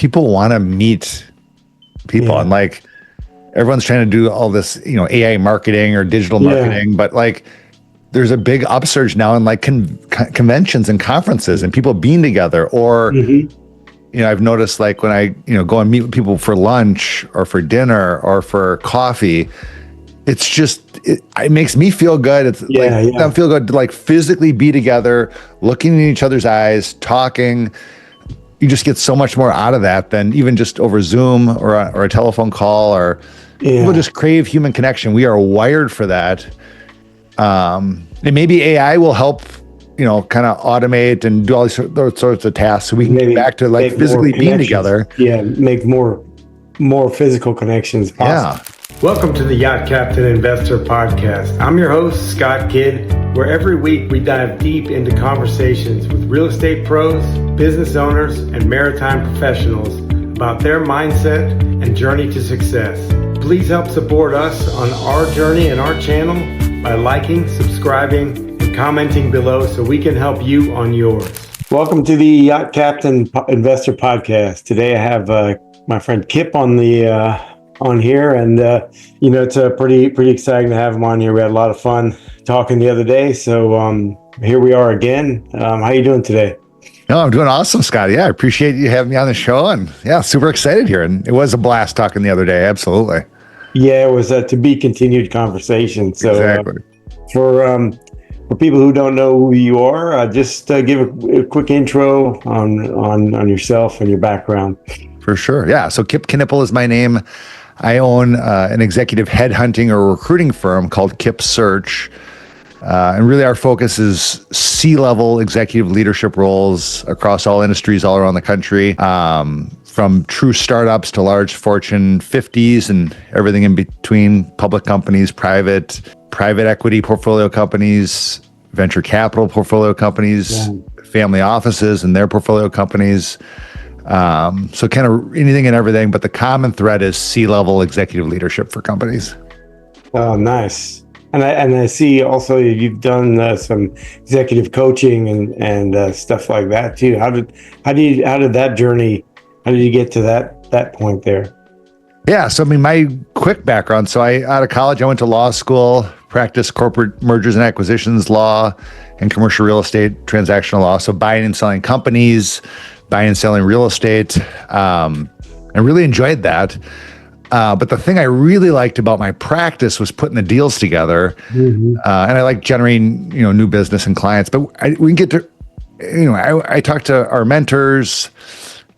people want to meet people, and like everyone's trying to do all this, AI marketing or digital marketing, but like there's a big upsurge now in like conventions and conferences and people being together. Or I've noticed like when I go and meet with people for lunch or for dinner or for coffee, it's just it makes me feel good. It's I feel good to like physically be together, looking in each other's eyes, talking. You just get so much more out of that than even just over Zoom or a telephone call. Or people just crave human connection. We are wired for that. And maybe AI will help, kind of automate and do all those sorts of tasks, so we can get back to like physically being together. Yeah, make more physical connections possible. Yeah. Welcome to the Yacht Captain Investor Podcast. I'm your host, Scott Kidd, where every week we dive deep into conversations with real estate pros, business owners, and maritime professionals about their mindset and journey to success. Please help support us on our journey and our channel by liking, subscribing, and commenting below so we can help you on yours. Welcome to the Yacht Captain Investor Podcast. Today I have my friend Kip on here, and it's pretty exciting to have him on here. We had a lot of fun talking the other day, so here we are again. How you doing today? No, I'm doing awesome, Scott. Yeah, I appreciate you having me on the show, and super excited here. And it was a blast talking the other day. Absolutely. Yeah, it was a to be continued conversation. So exactly. For people who don't know who you are, just give a quick intro on yourself and your background. For sure. Yeah. So Kip Knipple is my name. I own an executive headhunting or recruiting firm called Kip Search. And really our focus is C-level executive leadership roles across all industries all around the country, from true startups to large Fortune 50s and everything in between, public companies, private equity portfolio companies, venture capital portfolio companies, family offices and their portfolio companies. So kind of anything and everything, but the common thread is C-level executive leadership for companies. Oh, nice. And I see also you've done some executive coaching and stuff like that too. How did that journey? How did you get to that point there? Yeah. So, my quick background. So out of college, I went to law school, practiced corporate mergers and acquisitions law and commercial real estate transactional law. So buying and selling companies, buying and selling real estate. I really enjoyed that. But the thing I really liked about my practice was putting the deals together. And I like generating, new business and clients. But we can get to, I talked to our mentors,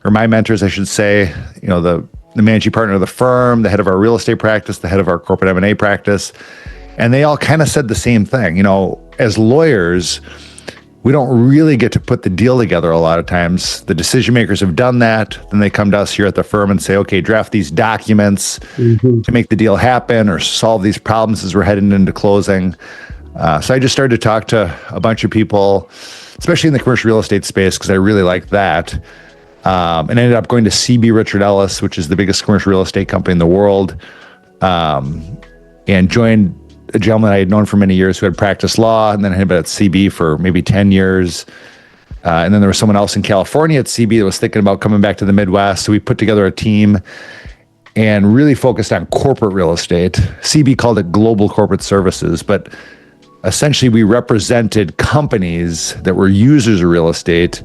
or my mentors, I should say, the managing partner of the firm, the head of our real estate practice, the head of our corporate M&A practice. And they all kind of said the same thing. As lawyers, we don't really get to put the deal together a lot of times. The decision makers have done that. Then they come to us here at the firm and say, okay, draft these documents to make the deal happen or solve these problems as we're heading into closing. So I just started to talk to a bunch of people, especially in the commercial real estate space, because I really liked that. And ended up going to CB Richard Ellis, which is the biggest commercial real estate company in the world, and joined a gentleman I had known for many years who had practiced law and then had been at CB for maybe 10 years. And then there was someone else in California at CB that was thinking about coming back to the Midwest. So we put together a team and really focused on corporate real estate. CB called it Global Corporate Services, but essentially we represented companies that were users of real estate.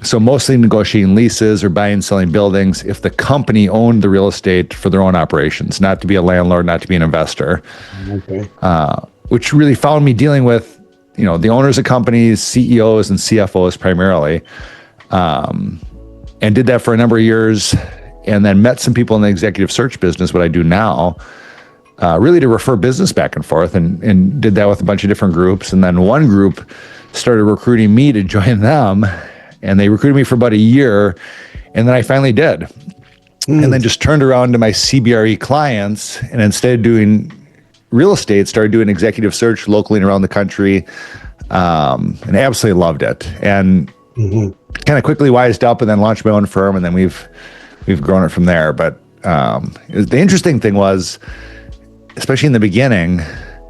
So mostly negotiating leases or buying and selling buildings if the company owned the real estate for their own operations, not to be a landlord, not to be an investor. Okay. Which really found me dealing with, the owners of companies, CEOs and CFOs primarily, and did that for a number of years, and then met some people in the executive search business, what I do now, really to refer business back and forth, and did that with a bunch of different groups. And then one group started recruiting me to join them, and they recruited me for about a year, and then I finally did. And then just turned around to my CBRE clients, and instead of doing real estate, started doing executive search locally and around the country, and absolutely loved it. And kind of quickly wised up, and then launched my own firm, and then we've grown it from there. But the interesting thing was, especially in the beginning,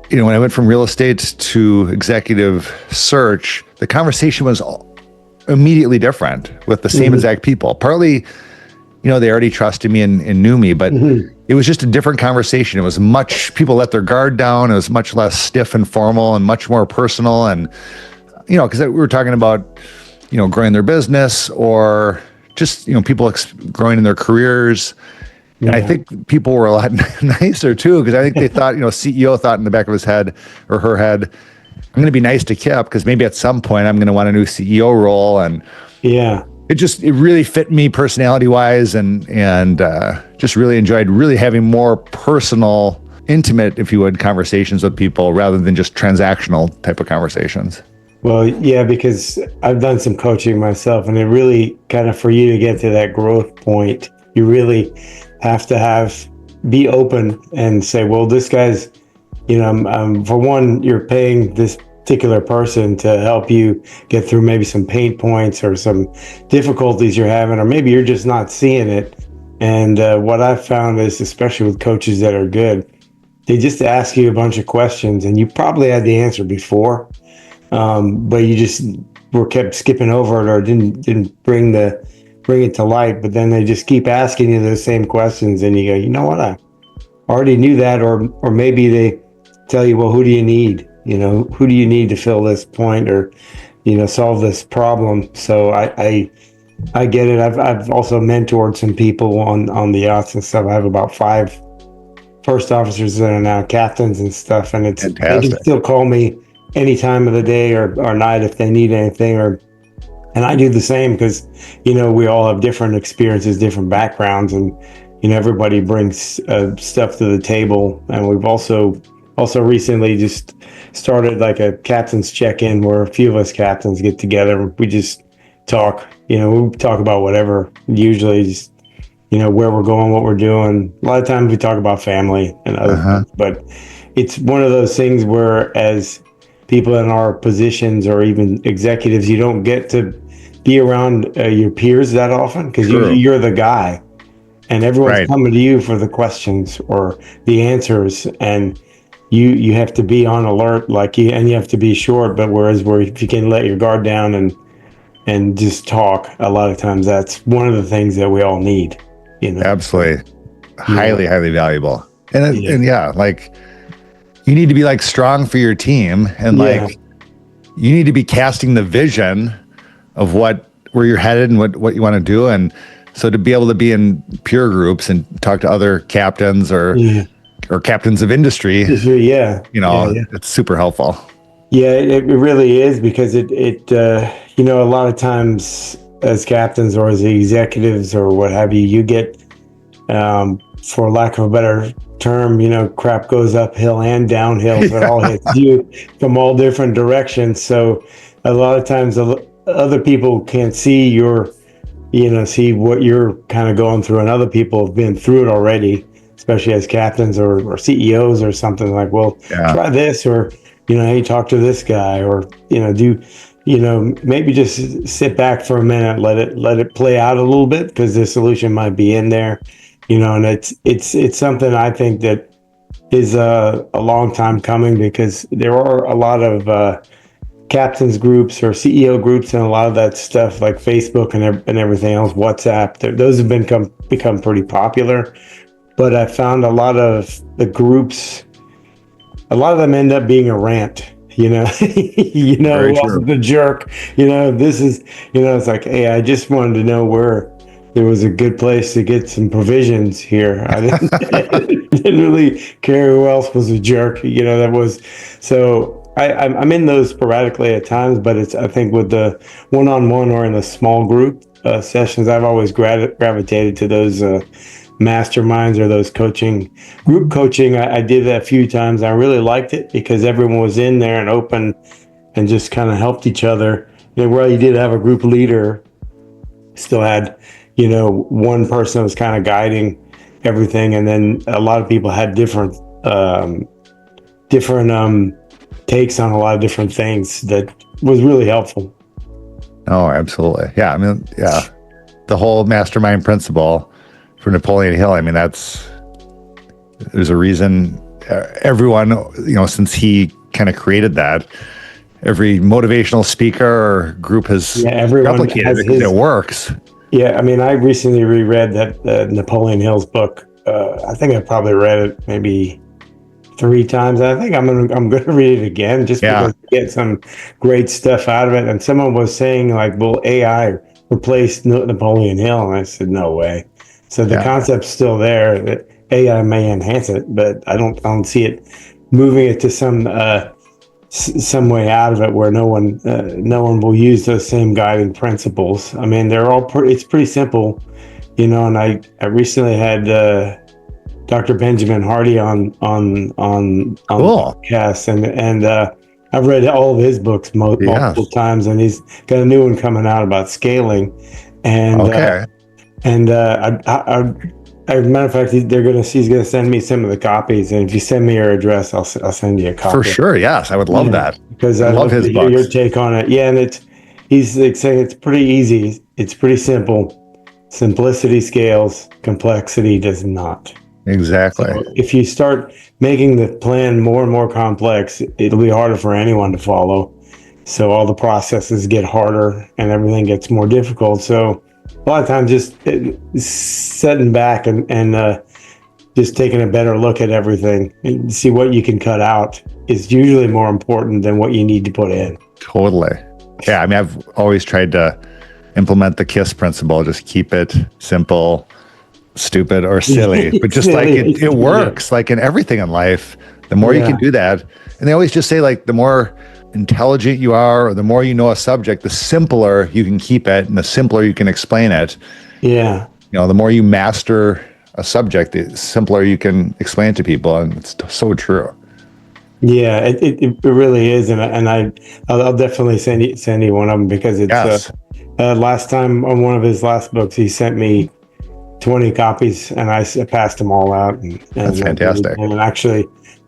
when I went from real estate to executive search, the conversation was immediately different with the same exact people. Partly, they already trusted me and knew me, but it was just a different conversation. It was people let their guard down. It was much less stiff and formal and much more personal. And, because we were talking about, growing their business or just, people growing in their careers. And I think people were a lot nicer too, because I think they thought, CEO thought in the back of his head or her head, I'm going to be nice to Kip because maybe at some point I'm going to want a new CEO role. And it really fit me personality wise and just really enjoyed really having more personal, intimate, if you would, conversations with people rather than just transactional type of conversations. Well, yeah, because I've done some coaching myself, and it really kind of, for you to get to that growth point, you really have to be open and say, well, this guy's, for one, you're paying this particular person to help you get through maybe some pain points or some difficulties you're having, or maybe you're just not seeing it. And what I've found is, especially with coaches that are good, they just ask you a bunch of questions and you probably had the answer before, but you just kept skipping over it or didn't bring it to light. But then they just keep asking you those same questions and you go, you know what, I already knew that. Or maybe they tell you, well, who do you need? Who do you need to fill this point or, solve this problem? So I get it. I've also mentored some people on the yachts and stuff. I have about 5 first officers that are now captains and stuff. And they can still call me any time of the day or night if they need anything. And I do the same because, we all have different experiences, different backgrounds, and, everybody brings stuff to the table. And we've also recently just started like a captain's check-in where a few of us captains get together. We just talk, we talk about whatever, usually just, where we're going, what we're doing. A lot of times we talk about family and other things, but it's one of those things where as people in our positions or even executives, you don't get to be around your peers that often because you're the guy and everyone's coming to you for the questions or the answers, and you have to be on alert, and you have to be short. But if you can let your guard down and just talk, a lot of times that's one of the things that we all need. Absolutely, highly valuable. And you need to be strong for your team, and you need to be casting the vision of where you're headed and what you want to do. And so to be able to be in peer groups and talk to other captains or captains of industry, it's super helpful. Yeah, it really is, because it a lot of times as captains or as executives or what have you, you get, for lack of a better term, crap goes uphill and downhill, so it all hits you from all different directions. So a lot of times other people can't see see what you're kind of going through, and other people have been through it already, especially as captains or CEOs or something. Like, well, try this, or hey, talk to this guy, or do maybe just sit back for a minute, let it play out a little bit, because the solution might be in there. And it's something I think that is a long time coming, because there are a lot of captains groups or CEO groups and a lot of that stuff like Facebook and everything else, WhatsApp. Those have become pretty popular. But I found a lot of the groups, a lot of them end up being a rant. Who was the jerk? This is, it's like, hey, I just wanted to know where there was a good place to get some provisions here. I didn't really care who else was a jerk. That was, so I'm in those sporadically at times, but I think with the one-on-one or in a small group sessions, I've always gravitated to those masterminds or those group coaching. I did that a few times. I really liked it because everyone was in there and open and just kind of helped each other. Where you did have a group leader, still had, one person that was kind of guiding everything. And then a lot of people had different takes on a lot of different things that was really helpful. Oh, absolutely. Yeah. I mean, yeah. The whole mastermind principle for Napoleon Hill. I mean, there's a reason everyone, since he kind of created that, every motivational speaker or group has everyone replicated has it because his. it works. Yeah, I mean, I recently reread that Napoleon Hill's book. I think I probably read it maybe 3 times. I think I'm gonna read it again just Yeah. because I get some great stuff out of it. And someone was saying like, "Will AI replace Napoleon Hill?" And I said, "No way." So the Yeah. concept's still there. That AI may enhance it, but I don't see it moving it to some way out of it where no one will use those same guiding principles. I mean, they're all it's pretty simple, And I recently had Dr. Benjamin Hardy on the Cool. podcast, and I've read all of his books multiple Yes. times, and he's got a new one coming out about scaling, and Okay. as a matter of fact, he's gonna send me some of the copies, and if you send me your address, I'll send you a For copy. sure. Yes. I would love that. Because I I'd love love his to hear your books. take on it. Yeah, and he's like saying it's pretty easy. It's pretty simple. Simplicity scales, complexity does not. Exactly. So if you start making the plan more and more complex, it'll be harder for anyone to follow. So all the processes get harder and everything gets more difficult. So a lot of times just setting back and just taking a better look at everything and see what you can cut out is usually more important than what you need to put in. Totally. Yeah. I mean, I've always tried to implement the KISS principle, just keep it simple, stupid, or silly, but just like it works like in everything in life. The more you can do that. And they always just say like the more intelligent you are, or the more you know a subject, the simpler you can keep it and the simpler you can explain it. Yeah. The more you master a subject, the simpler you can explain it to people. And it's so true. Yeah, it really is. And I'll definitely send you one of them because it's, Yes. last time on one of his last books, he sent me 20 copies and I passed them all out. That's fantastic. And actually,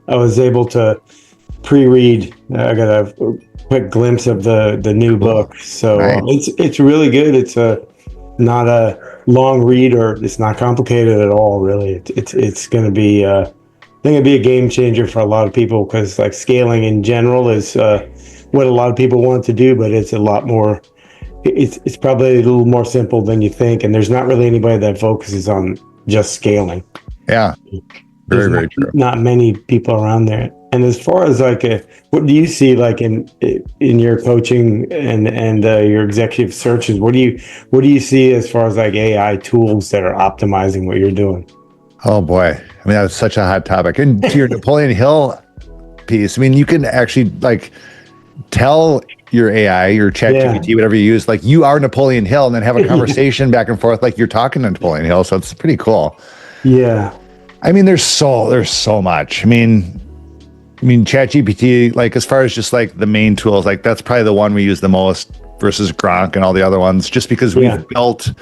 I was able to pre-read. I got a quick glimpse of the new book. So Nice. it's really good. It's not a long read or it's not complicated at all, really. It's going to be, I think it'd be a game changer for a lot of people because like scaling in general is what a lot of people want to do, but it's a lot more. It's probably a little more simple than you think, and there's not really anybody that focuses on just scaling. Yeah, very true. Not many people around there. And as far as like, what do you see like in your coaching and your executive searches? What do you see as far as like AI tools that are optimizing what you're doing? Oh boy, I mean that's such a hot topic. And to your Napoleon Hill piece, I mean you can actually like tell your AI, your ChatGPT, whatever you use, like you are Napoleon Hill, and then have a conversation back and forth like you're talking to Napoleon Hill. So it's pretty cool. Yeah. I mean, there's so much. I mean, ChatGPT, like as far as just like the main tools, like that's probably the one we use the most versus Gronk and all the other ones, just because we've built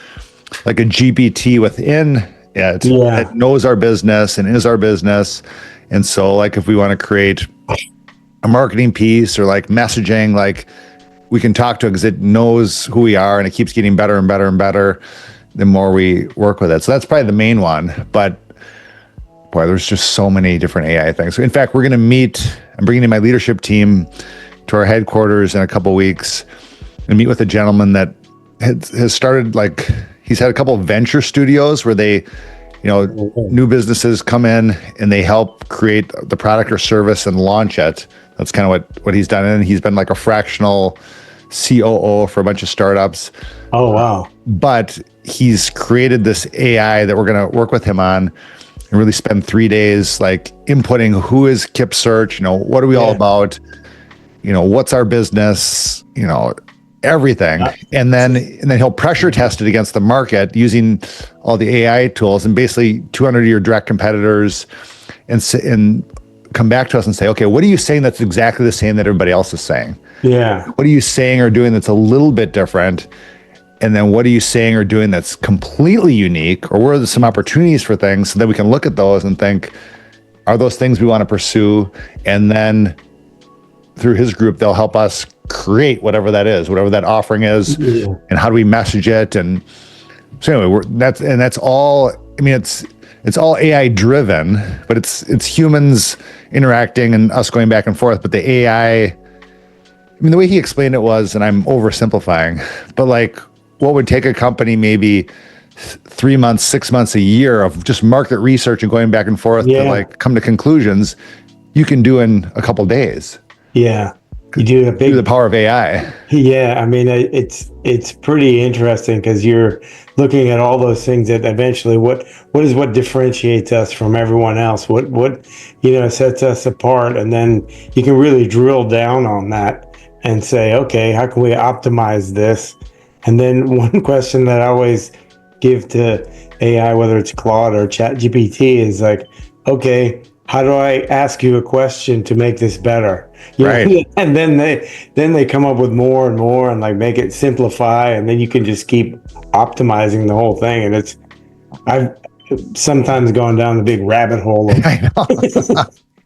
like a GPT within it that knows our business and is our business. And so like if we want to create a marketing piece or like messaging, like we can talk to it because it knows who we are and it keeps getting better and better and better the more we work with it. So that's probably the main one. But boy, there's just so many different AI things. So in fact, we're going to meet, I'm bringing in my leadership team to our headquarters in a couple of weeks and meet with a gentleman that has started like, he's had a couple of venture studios where they, new businesses come in and they help create the product or service and launch it. That's kind of what he's done. And he's been like a fractional COO for a bunch of startups. Oh, wow. But he's created this AI that we're going to work with him on and really spend 3 days like inputting who is Kip Search, what are we all about, what's our business, everything. And then he'll pressure test it against the market using all the AI tools and basically 200 of your direct competitors and come back to us and say, okay, what are you saying that's exactly the same that everybody else is saying? Yeah. What are you saying or doing that's a little bit different? And then what are you saying or doing that's completely unique? Or where are some opportunities for things so that we can look at those and think, are those things we want to pursue? And then through his group, they'll help us create whatever that is, whatever that offering is, and how do we message it? And so anyway, that's all. I mean, it's all AI driven, but it's humans interacting and us going back and forth. But the AI I mean, the way he explained it was, and I'm oversimplifying, but like what would take a company maybe 3 months, 6 months, a year of just market research and going back and forth to like come to conclusions, you can do in a couple days. Yeah. You do a big, through the power of AI. Yeah, I mean, it's pretty interesting because you're looking at all those things that eventually what differentiates us from everyone else, what sets us apart, and then you can really drill down on that and say, okay, how can we optimize this? And then one question that I always give to AI, whether it's Claude or ChatGPT, is like, okay, how do I ask you a question to make this better? Right. And then they come up with more and more and like make it simplify, and then you can just keep optimizing the whole thing. And I've sometimes gone down the big rabbit hole of I know.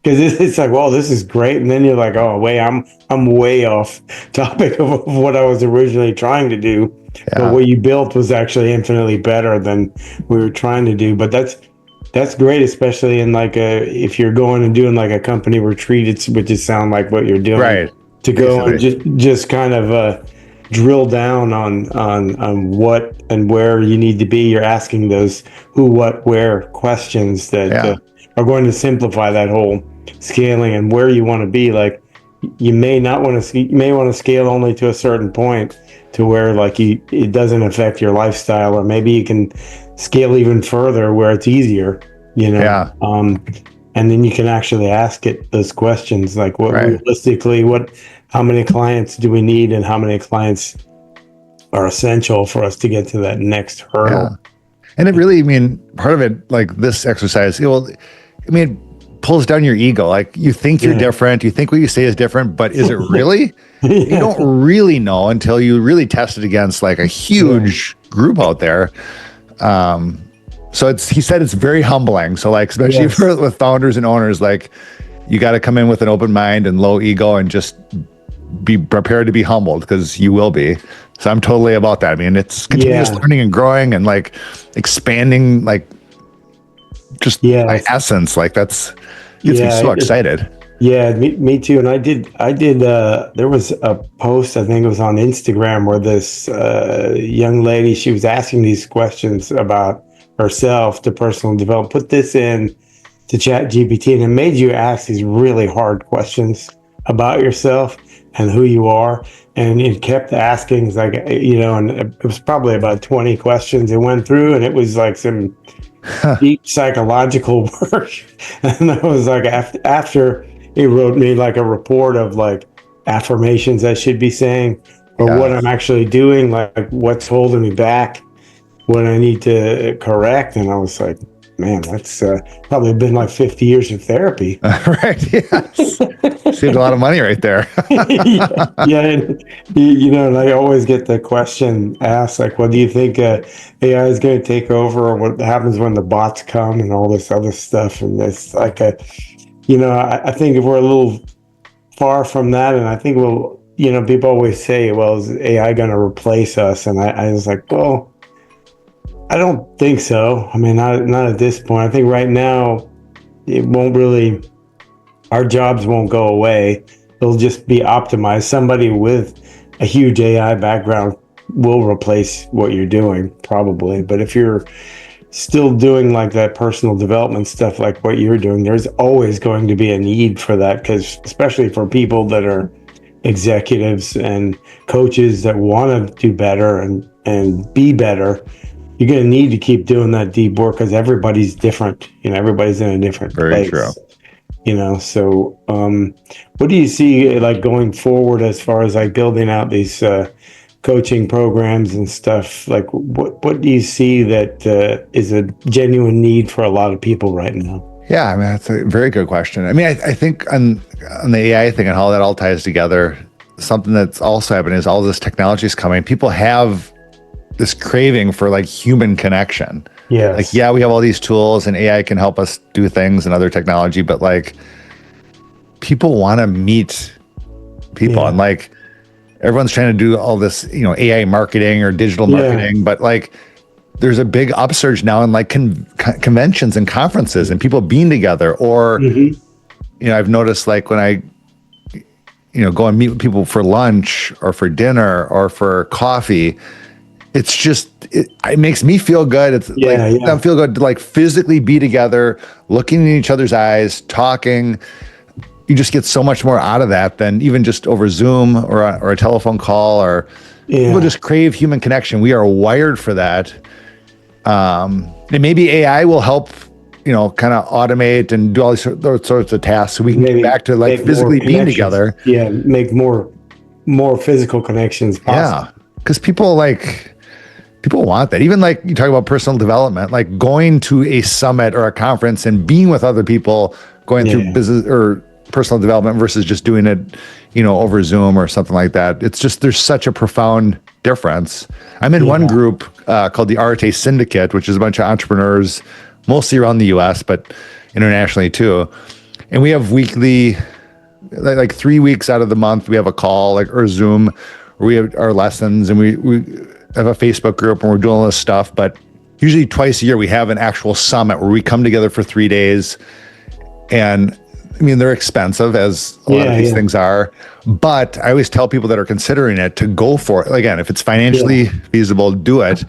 because it's like, well, this is great, and then you're like, oh wait, I'm way off topic of what I was originally trying to do. But what you built was actually infinitely better than we were trying to do. But that's great, especially in like if you're going and doing like a company retreat, which is sound like what you're doing, Right. To go and just kind of drill down on what and where you need to be. You're asking those who, what, where questions that are going to simplify that whole scaling and where you want to be. Like you may want to scale only to a certain point to where like it doesn't affect your lifestyle, or maybe you can scale even further where it's easier, and then you can actually ask it those questions like realistically, how many clients do we need, and how many clients are essential for us to get to that next hurdle. And it really, I mean, part of it, like this exercise, it pulls down your ego. Like you think you're different, you think what you say is different, but is it really? You don't really know until you really test it against like a huge group out there. So he said it's very humbling. So like, especially with founders and owners, like you got to come in with an open mind and low ego and just be prepared to be humbled, because you will be. So I'm totally about that. I mean, it's continuous learning and growing and like expanding, like just by essence, like that's gets me so excited. Yeah, me too. And I did, there was a post, I think it was on Instagram, where this young lady, she was asking these questions about herself to personal development. Put this in to ChatGPT, and it made you ask these really hard questions about yourself and who you are. And it kept asking, like, and it was probably about 20 questions it went through, and it was like some deep psychological work. And I was like, after he wrote me like a report of like affirmations I should be saying, or what I'm actually doing, like what's holding me back, what I need to correct. And I was like, man, that's probably been like 50 years of therapy. Right. Yes. Saved a lot of money right there. And, and I always get the question asked, like, well, do you think AI is going to take over, or what happens when the bots come and all this other stuff? And it's like I think if we're a little far from that, and I think people always say, well, is AI going to replace us? And I was like, well, I don't think so. I mean, not at this point. I think right now it won't really, our jobs won't go away. It'll just be optimized. Somebody with a huge AI background will replace what you're doing, probably. But if you're still doing like that personal development stuff, like what you're doing, there's always going to be a need for that, because especially for people that are executives and coaches that want to do better and be better, you're going to need to keep doing that deep work, because everybody's different. Everybody's in a different place. Very true. So what do you see like going forward as far as like building out these coaching programs and stuff? Like what do you see that is a genuine need for a lot of people right now? Yeah, I mean, that's a very good question. I mean, I think on the AI thing and how that all ties together, something that's also happening is all this technology is coming. People have this craving for like human connection. Yes. Like, we have all these tools and AI can help us do things and other technology, but like people want to meet people, and like everyone's trying to do all this, AI marketing or digital marketing, but like there's a big upsurge now in like conventions and conferences and people being together, or, I've noticed like when go and meet with people for lunch or for dinner or for coffee. It's just, it makes me feel good. It's I feel good to like physically be together, looking in each other's eyes, talking. You just get so much more out of that than even just over Zoom or a telephone call, or people just crave human connection. We are wired for that. And maybe AI will help, kind of automate and do all those sorts of tasks so we can get back to like physically being together. Yeah, make more physical connections possible. Yeah, because people want that. Even like you talk about personal development, like going to a summit or a conference and being with other people, going through business or personal development versus just doing it, over Zoom or something like that. It's just, there's such a profound difference. I'm in one group called the Arte Syndicate, which is a bunch of entrepreneurs, mostly around the US, but internationally too. And we have weekly, like 3 weeks out of the month, we have a call or Zoom where we have our lessons, and we have a Facebook group and we're doing all this stuff. But usually twice a year, we have an actual summit where we come together for 3 days. And I mean, they're expensive, as a lot of these things are, but I always tell people that are considering it to go for it. Again, if it's financially feasible, do it,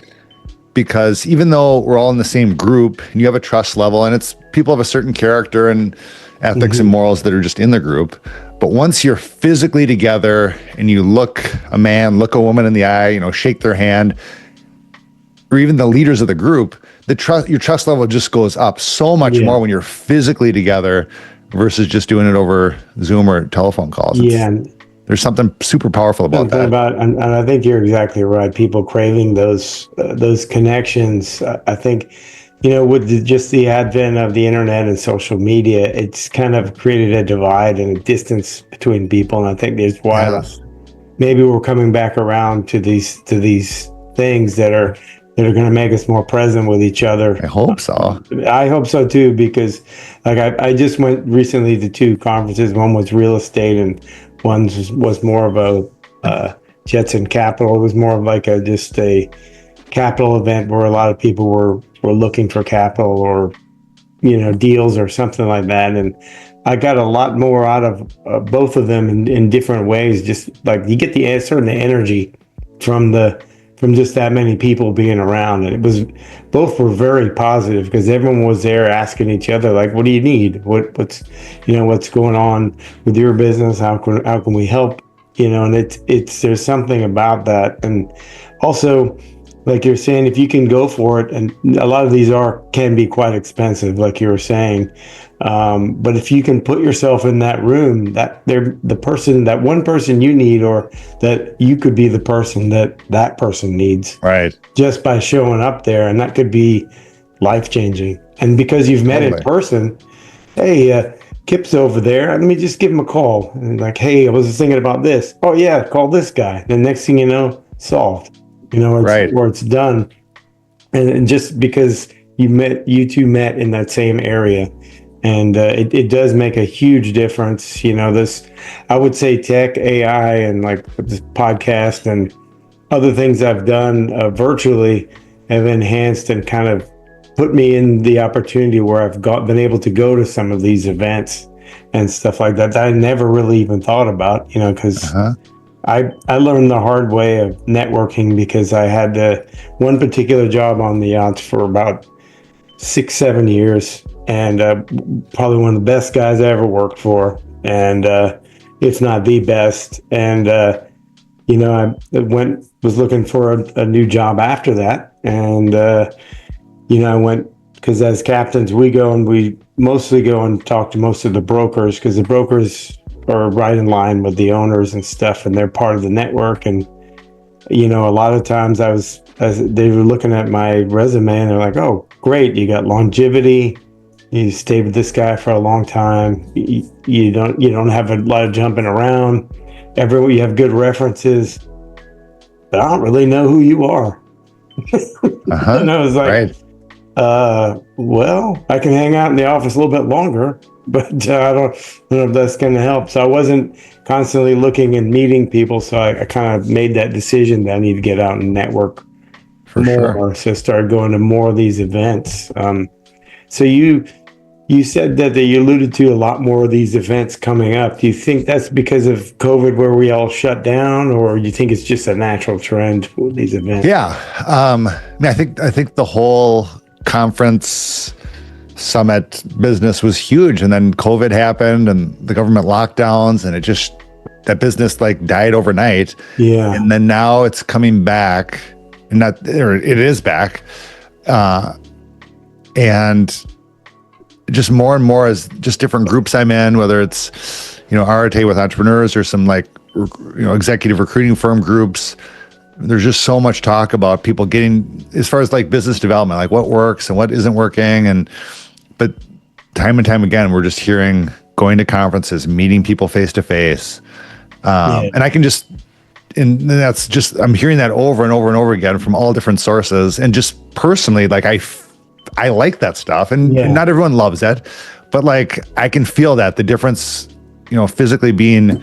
because even though we're all in the same group and you have a trust level, and it's people have a certain character and ethics and morals that are just in the group. But once you're physically together and you look a woman in the eye, shake their hand, or even the leaders of the group, your trust level just goes up so much more when you're physically together versus just doing it over Zoom or telephone calls. There's something super powerful about that. And I think you're exactly right. People craving those connections. I think, with just the advent of the internet and social media, it's kind of created a divide and a distance between people. And I think there's why maybe we're coming back around to these things that are going to make us more present with each other. I hope so. I hope so too, because like I just went recently to 2 conferences. One was real estate, and one was more of a Jetson Capital. It was more of like just a capital event where a lot of people were looking for capital or deals or something like that. And I got a lot more out of both of them in different ways. Just like you get the certain energy from just that many people being around. And both were very positive because everyone was there asking each other, like, what do you need? What's going on with your business? How can we help? And there's something about that. And also, like you're saying, if you can go for it, and a lot of these can be quite expensive, like you were saying. But if you can put yourself in that room, that one person you need, or that you could be the person that person needs, right? Just by showing up there, and that could be life-changing. And because you've met in person, hey, Kip's over there. Let me just give him a call. And like, hey, I was thinking about this. Oh yeah, call this guy. The next thing you know, solved. Or it's done. And just because you two met in that same area. And it does make a huge difference. I would say tech, AI, and like this podcast and other things I've done virtually have enhanced and kind of put me in the opportunity where I've been able to go to some of these events and stuff like that I never really even thought about, because I learned the hard way of networking because I had one particular job on the yachts for about 6-7 years, and probably one of the best guys I ever worked for, and if not the best. And I was looking for a new job after that, and I went, because as captains we mostly go and talk to most of the brokers, because the brokers are right in line with the owners and stuff, and they're part of the network. And a lot of times they were looking at my resume and they're like, oh great, you got longevity, you stayed with this guy for a long time, you don't have a lot of jumping around, you have good references, but I don't really know who you are. And I was like, well, I can hang out in the office a little bit longer, but I don't know if that's going to help. So I wasn't constantly looking and meeting people. So I kind of made that decision that I need to get out and network more. Sure. So I started going to more of these events. So you You said that you alluded to a lot more of these events coming up. Do you think that's because of COVID where we all shut down, or do you think it's just a natural trend for these events? Yeah. I think the whole conference summit business was huge, and then COVID happened and the government lockdowns, and that business like died overnight. Yeah. And then now it's coming back, it is back. And just more and more as just different groups I'm in, whether it's, RTA with entrepreneurs or some like, executive recruiting firm groups. There's just so much talk about people getting, as far as like business development, like what works and what isn't working. But time and time again, we're just hearing going to conferences, meeting people face to face. And I can and that's just, I'm hearing that over and over and over again from all different sources. And just personally, like I like that stuff, and not everyone loves it, but like I can feel that the difference, physically being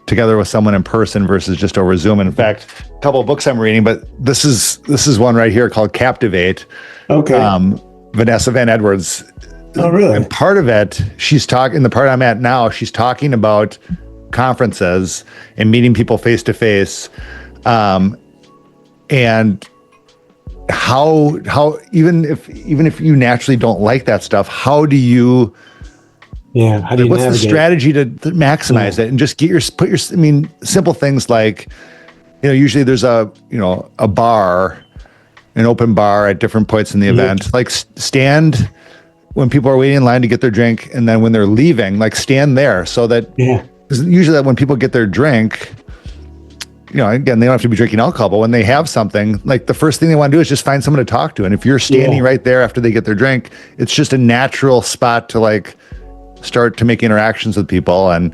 together with someone in person versus just over Zoom. And in fact, a couple of books I'm reading, but this is one right here called Captivate. Okay. Vanessa Van Edwards. Oh, really? And part of it, the part I'm at now, she's talking about conferences and meeting people face to face, and how even if you naturally don't like that stuff, how do you what's navigate? The strategy to maximize it and just simple things like, usually there's a bar, an open bar at different points in the event, like stand when people are waiting in line to get their drink, and then when they're leaving, like stand there, so that usually when people get their drink, again, they don't have to be drinking alcohol, but when they have something, like the first thing they want to do is just find someone to talk to. And if you're standing right there after they get their drink, it's just a natural spot to like start to make interactions with people, and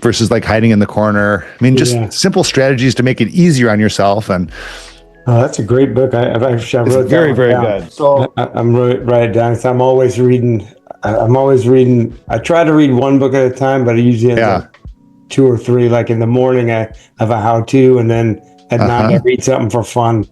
versus like hiding in the corner. Just simple strategies to make it easier on yourself. And that's a great book. I wrote it's very, very good. So I'm write it down. So I'm always reading. I try to read one book at a time, but I usually end up 2 or 3. Like in the morning, I have a how-to, and then at night I read something for fun.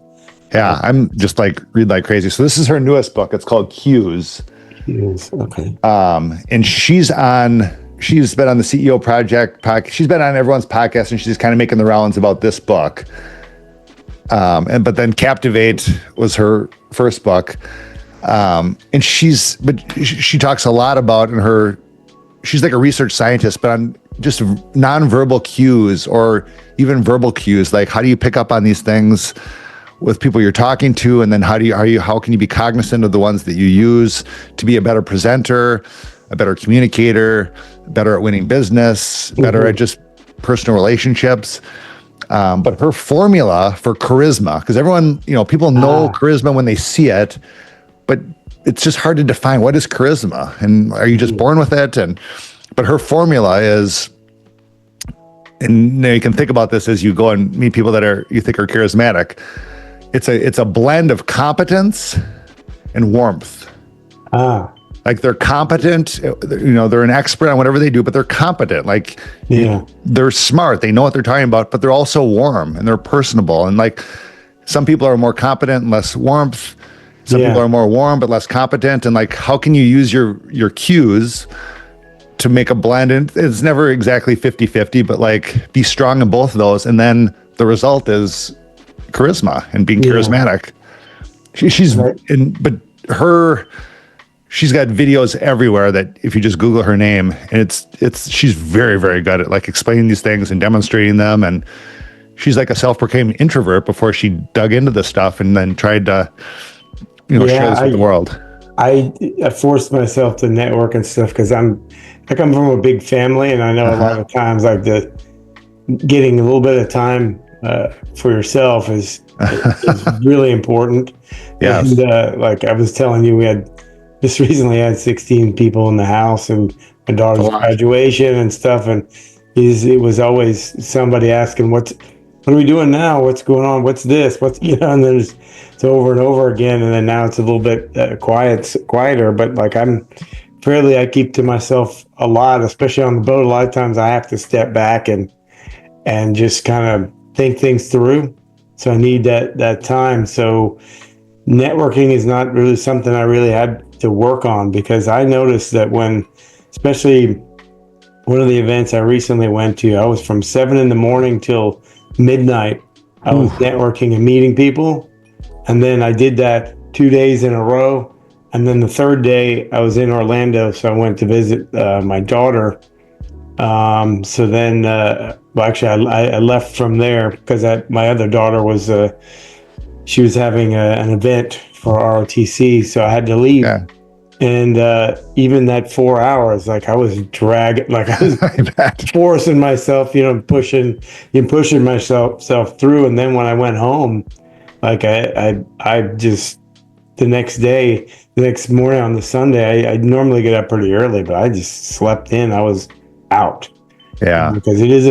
Yeah, I'm just like read like crazy. So this is her newest book. It's called Cues. Okay. And she's been on the CEO Project podcast. She's been on everyone's podcast, and she's kind of making the rounds about this book. But then Captivate was her first book. And she talks a lot about she's like a research scientist, but on just nonverbal cues or even verbal cues. Like, how do you pick up on these things with people you're talking to? And then how can you be cognizant of the ones that you use to be a better presenter, a better communicator, better at winning business, better at just personal relationships. But her formula for charisma, because everyone, people know charisma when they see it, but it's just hard to define what is charisma, and are you just born with it? But her formula is, and you can think about this as you go and meet people that you think are charismatic. It's a blend of competence and warmth. Like they're competent, they're an expert on whatever they do, but they're competent. Like they're smart, they know what they're talking about, but they're also warm and they're personable. And like some people are more competent and less warmth. Some people are more warm but less competent. And like, how can you use your cues to make a blend? And it's never exactly 50-50, but like be strong in both of those. And then the result is charisma and being charismatic. She's got videos everywhere that if you just Google her name, and she's very, very good at like explaining these things and demonstrating them. And she's like a self-proclaimed introvert before she dug into this stuff and then tried to, share this with the world. I forced myself to network and stuff because I come from a big family, and I know a lot of times like getting a little bit of time for yourself is really important. Yes. And like I was telling you, we had just recently had 16 people in the house, and my daughter's graduation and stuff, and it was always somebody asking, what are we doing now? What's going on? What's this? And then it's over and over again. And then now it's a little bit quieter, but like I keep to myself a lot, especially on the boat. A lot of times I have to step back and just kind of think things through. So I need that time. So networking is not really something I really had to work on, because I noticed that especially one of the events I recently went to, I was from 7 in the morning till midnight. I was networking and meeting people. And then I did that 2 days in a row. And then the third day I was in Orlando. So I went to visit my daughter. So then, well, actually I left from there because my other daughter she was having an event for ROTC. So I had to leave. Yeah. And even that 4 hours, like I was dragging, like I was forcing myself, pushing myself through. And then when I went home, like I just the next morning on the Sunday, I normally get up pretty early, but I just slept in. I was out. Yeah. Because it is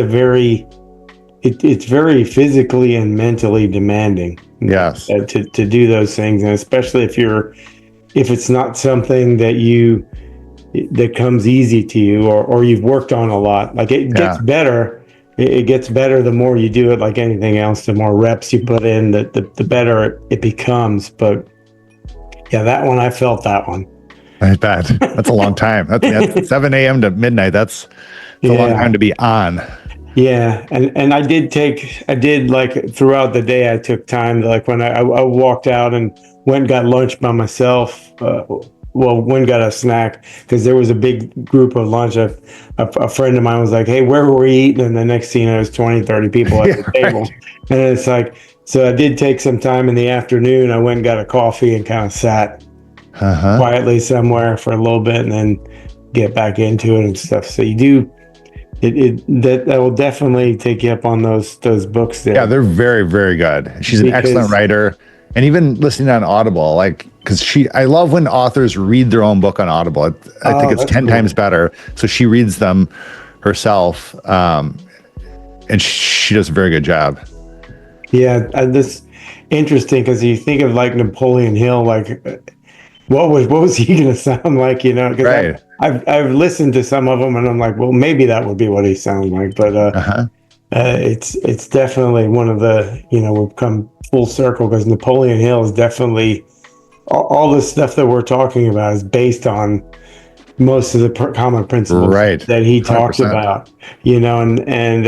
it's very physically and mentally demanding. Yes. To do those things, and especially if it's not something that comes easy to you, or you've worked on a lot. Like it gets better. It gets better the more you do it. Like anything else, the more reps you put in, the better it becomes. But yeah, that one, I felt that one. I bet. That's a long time. That's 7 a.m. to midnight. That's a long time to be on. Yeah, and I did like throughout the day, I took time to, like when I walked out and went and got lunch by myself. Went and got a snack, because there was a big group of lunch. A friend of mine was like, hey, where were we eating? And the next thing you know, there's 20, 30 people at the table. Right. And it's like, so I did take some time in the afternoon. I went and got a coffee and kind of sat quietly somewhere for a little bit and then get back into it and stuff. So you do. That will definitely take you up on those books there. Yeah, they're very, very good. She's an excellent writer. And even listening on Audible, like, because I love when authors read their own book on Audible. I think it's 10 times better. So she reads them herself, and she does a very good job. Yeah, this interesting, because you think of like Napoleon Hill, like what was he going to sound like? Because right. I've listened to some of them, and I'm like, well, maybe that would be what he sounds like. But it's definitely one of the, we've come full circle, because Napoleon Hill is definitely all the stuff that we're talking about is based on most of the common principles that he talked about. And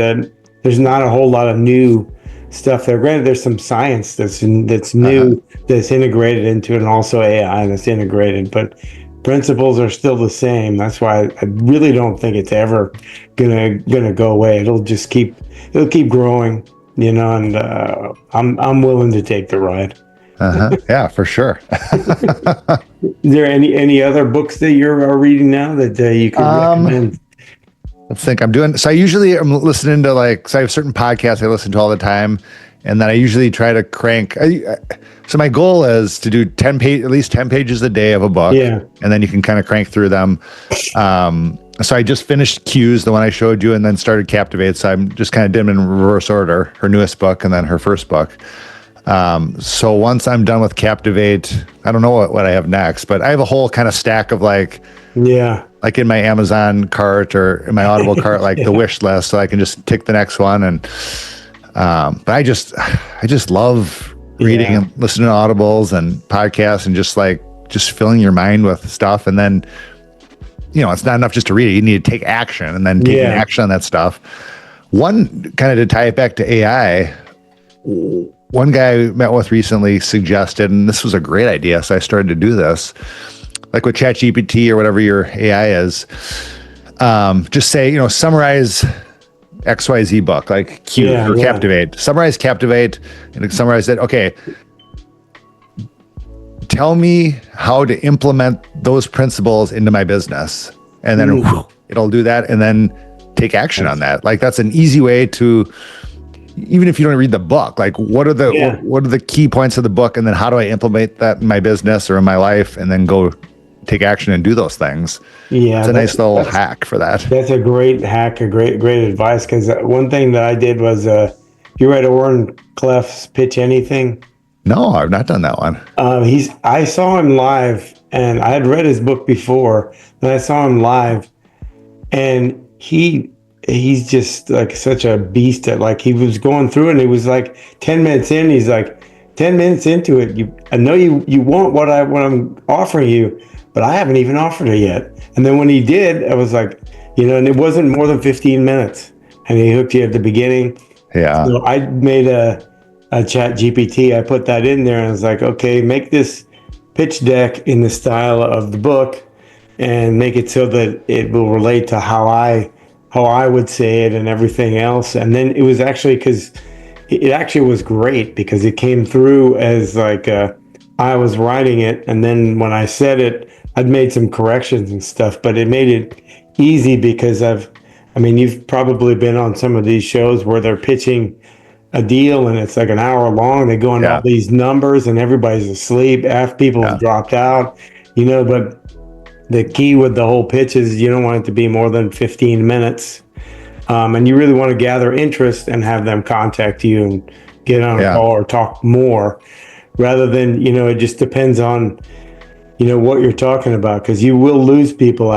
there's not a whole lot of new stuff there. Granted, there's some science that's new, that's integrated into it, and also AI that's integrated, but principles are still the same. That's why I really don't think it's ever gonna go away. It'll keep growing, and I'm willing to take the ride. Yeah, for sure. Is there any other books that you're reading now that you could recommend? Let's think. I'm listening to so I have certain podcasts I listen to all the time, and then I usually try to crank. So my goal is to do at least 10 pages a day of a book, and then you can kind of crank through them. So I just finished Q's, the one I showed you, and then started Captivate. So I'm just kind of did them in reverse order: her newest book and then her first book. So once I'm done with Captivate, I don't know what I have next, but I have a whole kind of stack of like in my Amazon cart or in my Audible cart, like the wish list, so I can just tick the next one. And but I just love reading and listening to audibles and podcasts, and just filling your mind with stuff. And then it's not enough just to read it. You need to take action, and then taking action on that stuff. One, kind of to tie it back to AI, one guy I met with recently suggested, and this was a great idea, so I started to do this, like with ChatGPT or whatever your AI is, just say, summarize XYZ book, like Q or Captivate. Summarize Captivate, and summarize it. Okay, tell me how to implement those principles into my business. And then it'll do that, and then take action on that. Like, that's an easy way to, even if you don't read the book, like what are the key points of the book, and then how do I implement that in my business or in my life, and then go take action and do those things. Yeah, it's a nice little hack for that. That's a great hack, a great advice. Because one thing that I did was, you read Warren Cleff's Pitch Anything? No, I've not done that one. I saw him live, and I had read his book before, and I saw him live, and he's just like such a beast at, like, he was going through it, and he was like 10 minutes in, he's like 10 minutes into it. I know you want what I'm offering you, but I haven't even offered it yet. And then when he did, I was like, and it wasn't more than 15 minutes. And he hooked you at the beginning. Yeah. So I made a ChatGPT. I put that in there and I was like, okay, make this pitch deck in the style of the book and make it so that it will relate to how I would say it and everything else. And then it was actually, because it actually was great, because it came through as like I was writing it, and then when I said it, I'd made some corrections and stuff, but it made it easy because you've probably been on some of these shows where they're pitching a deal and it's like an hour long. They go into all these numbers and everybody's asleep. Half people have dropped out, but the key with the whole pitch is you don't want it to be more than 15 minutes. And you really want to gather interest and have them contact you and get on a call or talk more, rather than, it just depends on, what you're talking about, because you will lose people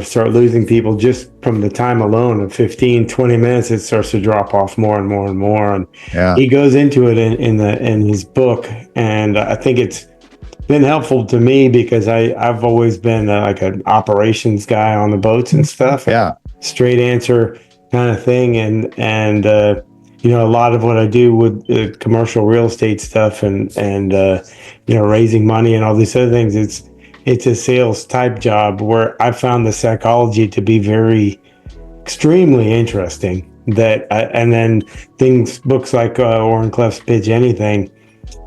start losing people just from the time alone of 15, 20 minutes. It starts to drop off more and more and more. And he goes into it in his book. And I think it's been helpful to me because I've always been like an operations guy on the boats and stuff. Yeah. Straight answer kind of thing. And a lot of what I do with commercial real estate stuff and raising money and all these other things, it's a sales type job where I found the psychology to be very extremely interesting. And then books like Warren Cleff's Pitch Anything.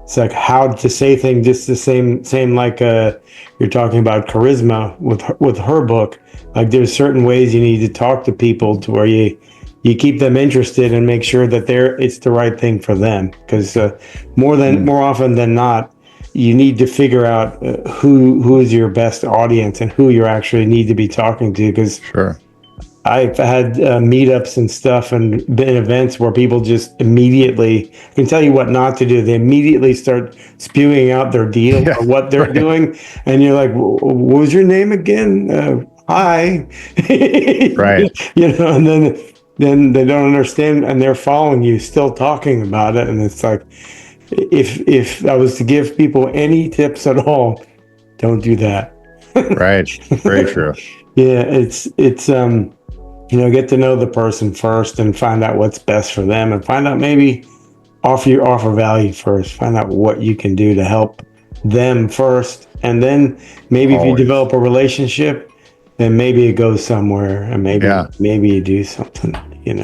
It's like how to say things just the same like you're talking about charisma with her book. Like there's certain ways you need to talk to people to where you keep them interested and make sure that it's the right thing for them. Because more often than not, you need to figure out who is your best audience and who you actually need to be talking to. Because I've had meetups and stuff and been events where people just immediately, I can tell you what not to do. They immediately start spewing out their deal or what they're doing. And you're like, what was your name again? Hi. Right. And then they don't understand and they're following you, still talking about it. And it's like, if I was to give people any tips at all, don't do that. Right. Very true. Yeah. It's get to know the person first and find out what's best for them, and find out maybe offer value first. Find out what you can do to help them first. And then maybe if you develop a relationship, then maybe it goes somewhere, and maybe you do something,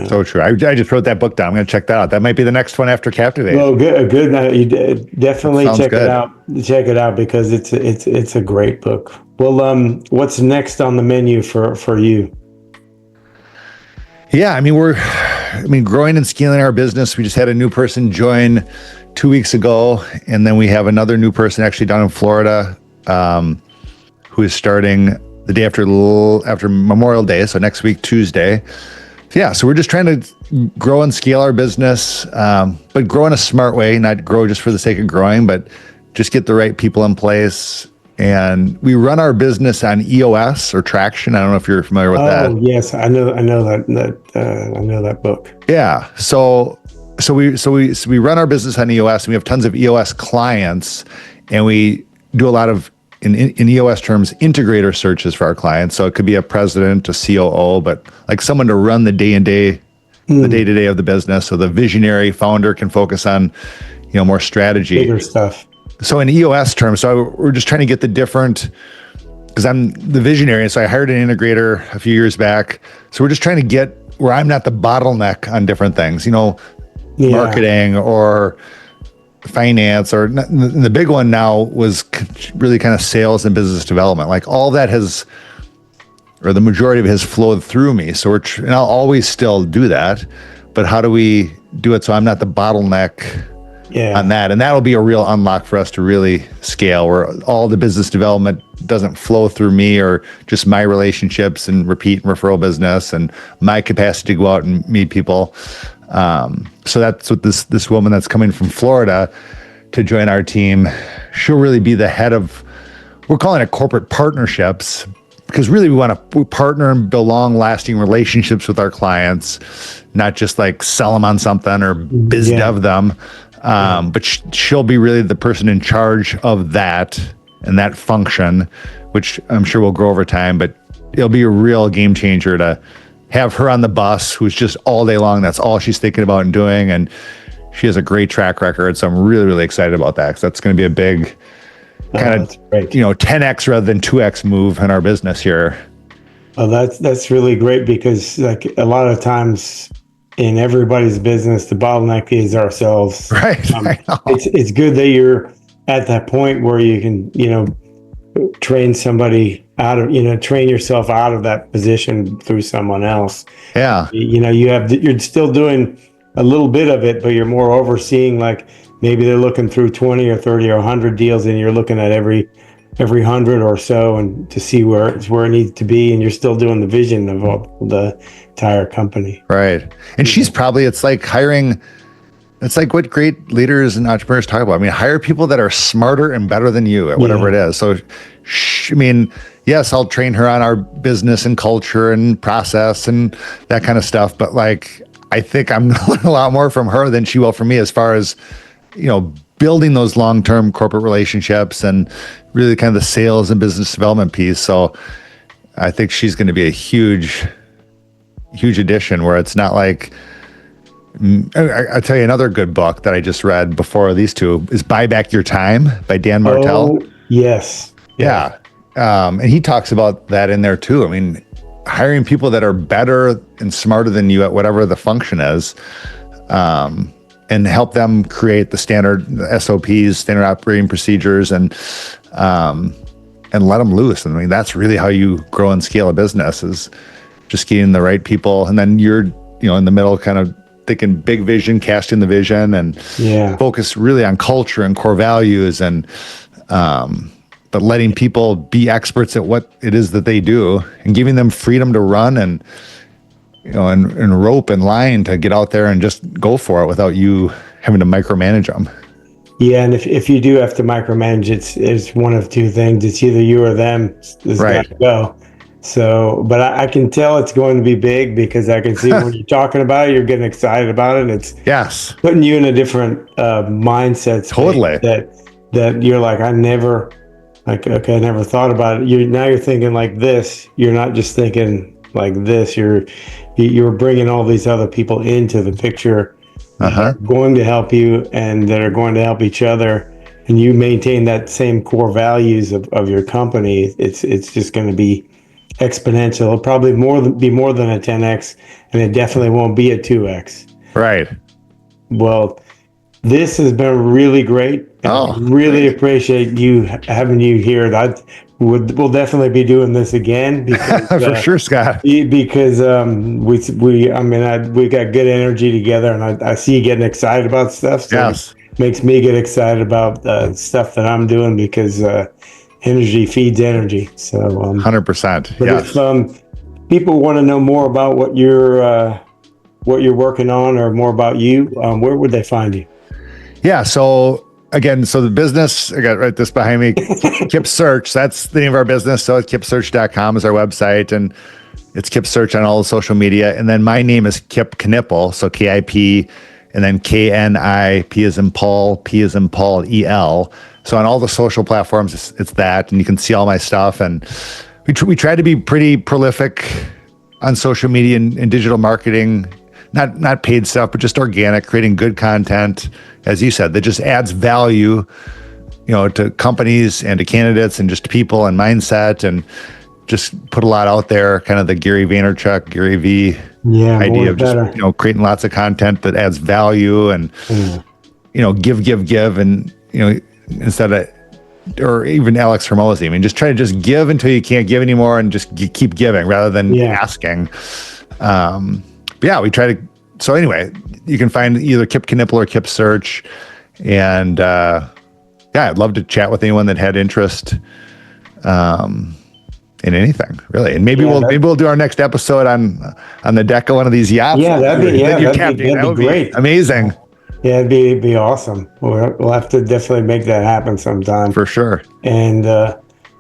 So true. I just wrote that book down. I'm going to check that out. That might be the next one after Captivate. Well, good. You definitely check it out. Check it out because it's a great book. Well, what's next on the menu for you? Yeah, growing and scaling our business. We just had a new person join 2 weeks ago, and then we have another new person actually down in Florida who is starting the day after Memorial Day, so next week, Tuesday. So we're just trying to grow and scale our business, but grow in a smart way, not grow just for the sake of growing, but just get the right people in place. And we run our business on EOS or Traction. I don't know if you're familiar with that. Oh, yes, I know that book. Yeah. So we run our business on EOS, and we have tons of EOS clients, and we do a lot of in EOS terms integrator searches for our clients. So it could be a president, a COO, but like someone to run the day-to-day of the business. So the visionary founder can focus on more strategy, bigger stuff. So in EOS terms, we're just trying to get the different, because I'm the visionary. So I hired an integrator a few years back. So we're just trying to get where I'm not the bottleneck on different things, marketing or finance, or the big one now was really kind of sales and business development. Like all that or the majority of it has flowed through me. So and I'll always still do that, but how do we do it so I'm not the bottleneck on that? And that'll be a real unlock for us to really scale, where all the business development doesn't flow through me or just my relationships and repeat and referral business and my capacity to go out and meet people. So that's what this woman that's coming from Florida to join our team, she'll really be the head of, we're calling it corporate partnerships, because really we partner and build long-lasting relationships with our clients, not just like sell them on something or biz dev them. But she'll be really the person in charge of that and that function, which I'm sure will grow over time, but it'll be a real game changer to have her on the bus, who's just all day long. That's all she's thinking about and doing. And she has a great track record. So I'm really, really excited about that, because that's going to be a big kind of, 10X rather than 2X move in our business here. Well, that's really great, because like a lot of times in everybody's business, the bottleneck is ourselves. Right. It's good that you're at that point where you can, train somebody out of, train yourself out of that position through someone else. Yeah. You're still doing a little bit of it, but you're more overseeing, like maybe they're looking through 20 or 30 or 100 deals, and you're looking at every 100 or so, and to see where it needs to be, and you're still doing the vision of the entire company. Right. And she's probably, it's like what great leaders and entrepreneurs talk about. I mean, hire people that are smarter and better than you at whatever it is. So, yes, I'll train her on our business and culture and process and that kind of stuff. But like, I think I'm going to learn a lot more from her than she will from me, as far as, building those long-term corporate relationships and really kind of the sales and business development piece. So I think she's going to be a huge addition, where it's not like, I'll tell you another good book that I just read before these two is Buy Back Your Time by Dan Martell. Oh, yes. Yeah. And he talks about that in there too. I mean, hiring people that are better and smarter than you at whatever the function is, and help them create the standard SOPs, standard operating procedures, and let them loose. I mean, that's really how you grow and scale a business, is just getting the right people. And then you're, in the middle, kind of thinking big vision, casting the vision, and focus really on culture and core values, and but letting people be experts at what it is that they do, and giving them freedom to run and and rope and line to get out there and just go for it without you having to micromanage them. Yeah, and if you do have to micromanage, it's one of two things. It's either you or them that's got to go. So, but I can tell it's going to be big, because I can see when you're talking about it, you're getting excited about it. It's putting you in a different mindset. Totally. That you're like, I never thought about it. You're thinking like this. You're not just thinking like this. You're bringing all these other people into the picture that are going to help you, and that are going to help each other, and you maintain that same core values of your company. It's just going to be exponential. It'll probably be more than a 10X, and it definitely won't be a 2X. Right. Well, this has been really great. Really appreciate having you here. We'll definitely be doing this again, because, for sure, Scott. Because we got good energy together, and I see you getting excited about stuff. So it makes me get excited about stuff that I'm doing, because energy feeds energy. So 100%. But if people want to know more about what you're working on, or more about you, where would they find you? Yeah. So again, the business, I got right this behind me, Kip Search. That's the name of our business. So it's kipsearch.com is our website, and it's Kip Search on all the social media. And then my name is Kip Knipple. So KIP, and then KNIP as in Paul, P as in Paul, EL. So on all the social platforms, it's that, and you can see all my stuff. And we try to be pretty prolific on social media and digital marketing. Not paid stuff, but just organic, creating good content, as you said, that just adds value, to companies and to candidates and just to people and mindset, and just put a lot out there, kind of the Gary Vaynerchuk, Gary V idea of just, creating lots of content that adds value, and, give. And, instead of, or even Alex Hormozy, I mean, just try to just give until you can't give anymore, and just keep giving rather than asking. But we try to. So anyway, you can find either Kip Knipple or Kip Search, and I'd love to chat with anyone that had interest in anything, really. And maybe we'll do our next episode on the deck of one of these yachts. Yeah, that'd be great. Amazing. Yeah, it'd be awesome. We'll have to definitely make that happen sometime, for sure. And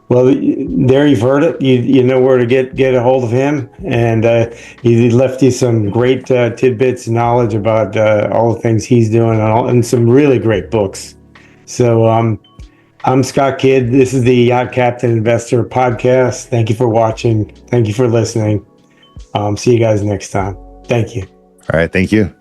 there you've heard it. You know where to get a hold of him, and he left you some great tidbits of knowledge about all the things he's doing, and some really great books. So I'm Scott Kidd. This is the Yacht Captain Investor Podcast. Thank you for watching. Thank you for listening. See you guys next time. Thank you. All right. Thank you.